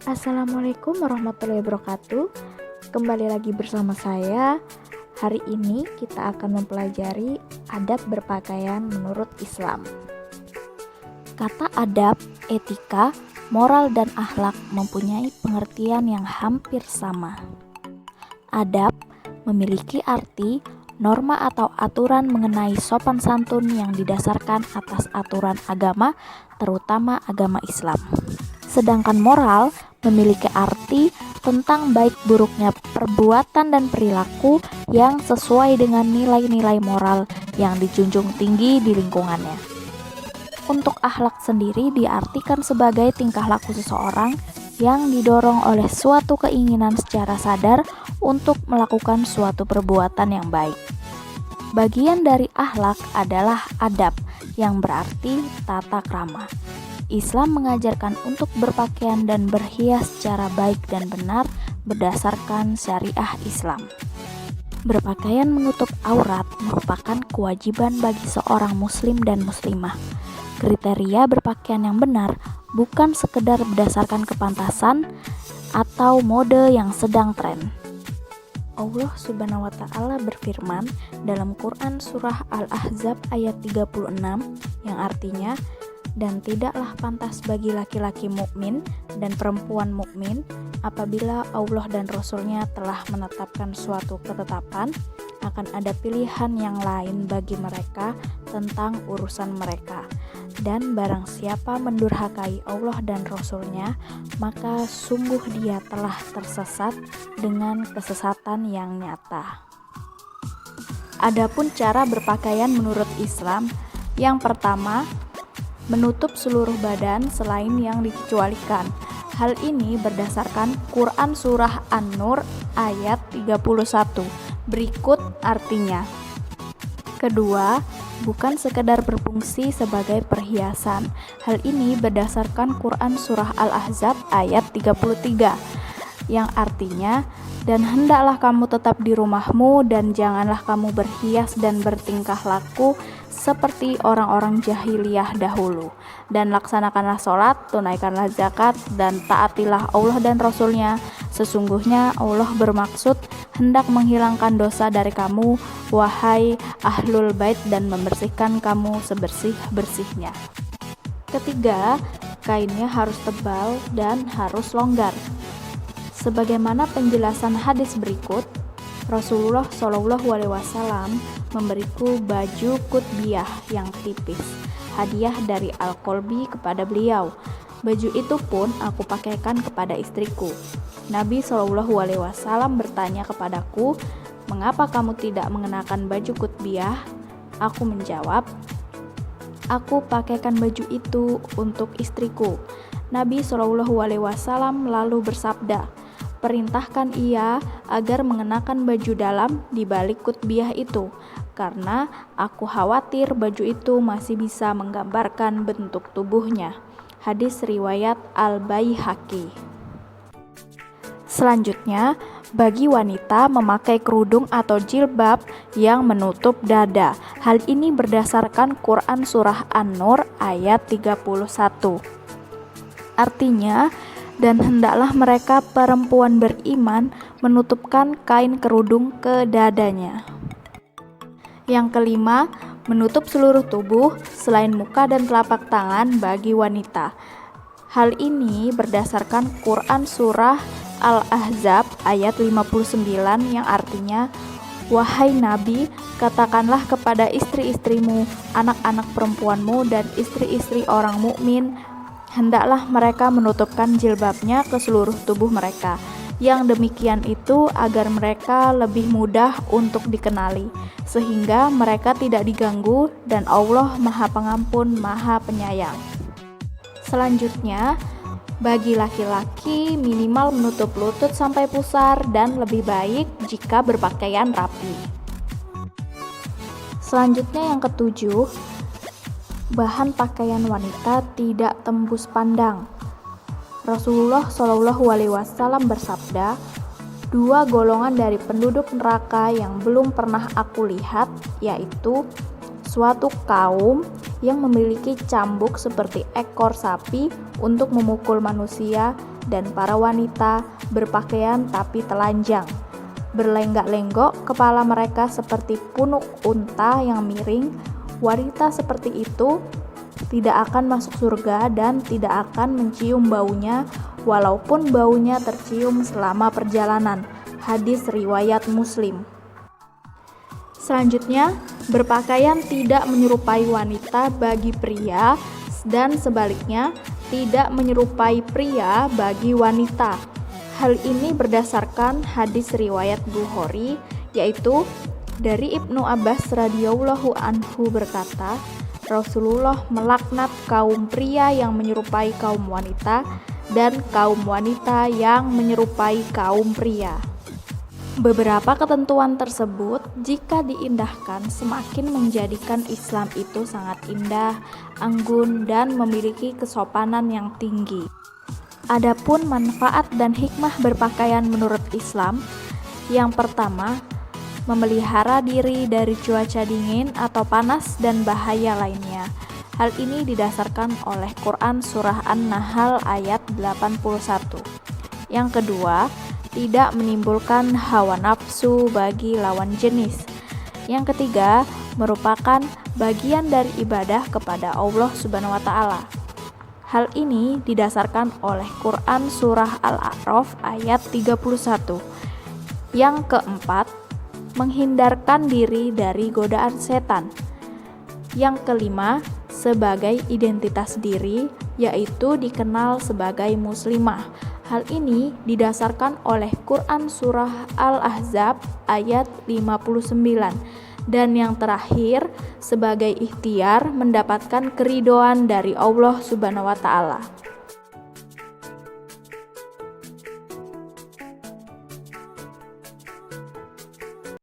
Assalamualaikum warahmatullahi wabarakatuh. Kembali lagi bersama saya. Hari ini kita akan mempelajari adab berpakaian menurut Islam. Kata adab, etika, moral, dan akhlak mempunyai pengertian yang hampir sama. Adab memiliki arti norma atau aturan mengenai sopan santun yang didasarkan atas aturan agama, terutama agama Islam. Sedangkan moral memiliki arti tentang baik buruknya perbuatan dan perilaku yang sesuai dengan nilai-nilai moral yang dijunjung tinggi di lingkungannya. Untuk akhlak sendiri diartikan sebagai tingkah laku seseorang yang didorong oleh suatu keinginan secara sadar untuk melakukan suatu perbuatan yang baik. Bagian dari akhlak adalah adab, yang berarti tata krama. Islam mengajarkan untuk berpakaian dan berhias secara baik dan benar berdasarkan syariah Islam. Berpakaian menutup aurat merupakan kewajiban bagi seorang muslim dan muslimah. Kriteria berpakaian yang benar bukan sekedar berdasarkan kepantasan atau mode yang sedang tren. Allah Subhanahu wa Ta'ala berfirman dalam Quran surah Al-Ahzab ayat 36 yang artinya, dan tidaklah pantas bagi laki-laki mukmin dan perempuan mukmin apabila Allah dan Rasul-Nya telah menetapkan suatu ketetapan akan ada pilihan yang lain bagi mereka tentang urusan mereka. Dan barang siapa mendurhakai Allah dan Rasul-Nya, maka sungguh dia telah tersesat dengan kesesatan yang nyata. Adapun cara berpakaian menurut Islam, yang pertama, menutup seluruh badan selain yang dikecualikan. Hal ini berdasarkan Quran Surah An-Nur ayat 31. Berikut artinya. Kedua, bukan sekedar berfungsi sebagai perhiasan. Hal ini berdasarkan Quran Surah Al-Ahzab ayat 33. Yang artinya, dan hendaklah kamu tetap di rumahmu dan janganlah kamu berhias dan bertingkah laku seperti orang-orang jahiliyah dahulu, dan laksanakanlah sholat, tunaikanlah zakat, dan taatilah Allah dan Rasul-Nya. Sesungguhnya Allah bermaksud hendak menghilangkan dosa dari kamu, wahai ahlul bait, dan membersihkan kamu sebersih-bersihnya. Ketiga, kainnya harus tebal dan harus longgar. Sebagaimana penjelasan hadis berikut, Rasulullah SAW memberiku baju kutbiyah yang tipis, hadiah dari Al-Qalbi kepada beliau. Baju itu pun aku pakaikan kepada istriku. Nabi SAW bertanya kepadaku, mengapa kamu tidak mengenakan baju kutbiyah? Aku menjawab, aku pakaikan baju itu untuk istriku. Nabi SAW lalu bersabda, perintahkan ia agar mengenakan baju dalam di balik kutbiyah itu, karena aku khawatir baju itu masih bisa menggambarkan bentuk tubuhnya. Hadis riwayat Al-Baihaqi. Selanjutnya, bagi wanita memakai kerudung atau jilbab yang menutup dada. Hal ini berdasarkan Quran Surah An-Nur ayat 31. Artinya, dan hendaklah mereka perempuan beriman menutupkan kain kerudung ke dadanya. Yang kelima, menutup seluruh tubuh selain muka dan telapak tangan bagi wanita. Hal ini berdasarkan Quran Surah Al-Ahzab ayat 59 yang artinya, wahai Nabi, katakanlah kepada istri-istrimu, anak-anak perempuanmu, dan istri-istri orang mukmin, hendaklah mereka menutupkan jilbabnya ke seluruh tubuh mereka. Yang demikian itu agar mereka lebih mudah untuk dikenali, sehingga mereka tidak diganggu, dan Allah Maha Pengampun, Maha Penyayang. Selanjutnya, bagi laki-laki minimal menutup lutut sampai pusar dan lebih baik jika berpakaian rapi. Selanjutnya yang ketujuh, bahan pakaian wanita tidak tembus pandang. Rasulullah SAW bersabda, dua golongan dari penduduk neraka yang belum pernah aku lihat, yaitu suatu kaum yang memiliki cambuk seperti ekor sapi untuk memukul manusia, dan para wanita berpakaian tapi telanjang, berlenggak-lenggok kepala mereka seperti punuk unta yang miring. Wanita seperti itu tidak akan masuk surga dan tidak akan mencium baunya, walaupun baunya tercium selama perjalanan. Hadis riwayat Muslim. Selanjutnya, berpakaian tidak menyerupai wanita bagi pria dan sebaliknya tidak menyerupai pria bagi wanita. Hal ini berdasarkan hadis riwayat Bukhari, yaitu dari Ibnu Abbas radhiyallahu anhu berkata, Rasulullah melaknat kaum pria yang menyerupai kaum wanita dan kaum wanita yang menyerupai kaum pria. Beberapa ketentuan tersebut jika diindahkan semakin menjadikan Islam itu sangat indah, anggun, dan memiliki kesopanan yang tinggi. Adapun manfaat dan hikmah berpakaian menurut Islam, yang pertama, memelihara diri dari cuaca dingin atau panas dan bahaya lainnya. Hal ini didasarkan oleh Quran Surah An-Nahl ayat 81. Yang kedua, tidak menimbulkan hawa nafsu bagi lawan jenis. Yang ketiga, merupakan bagian dari ibadah kepada Allah Subhanahu wa Ta'ala. Hal ini didasarkan oleh Quran Surah Al-A'raf ayat 31. Yang keempat, menghindarkan diri dari godaan setan. Yang kelima, sebagai identitas diri, yaitu dikenal sebagai muslimah. Hal ini didasarkan oleh Quran Surah Al-Ahzab ayat 59. Dan yang terakhir, sebagai ikhtiar mendapatkan keridhaan dari Allah Subhanahu wa Ta'ala.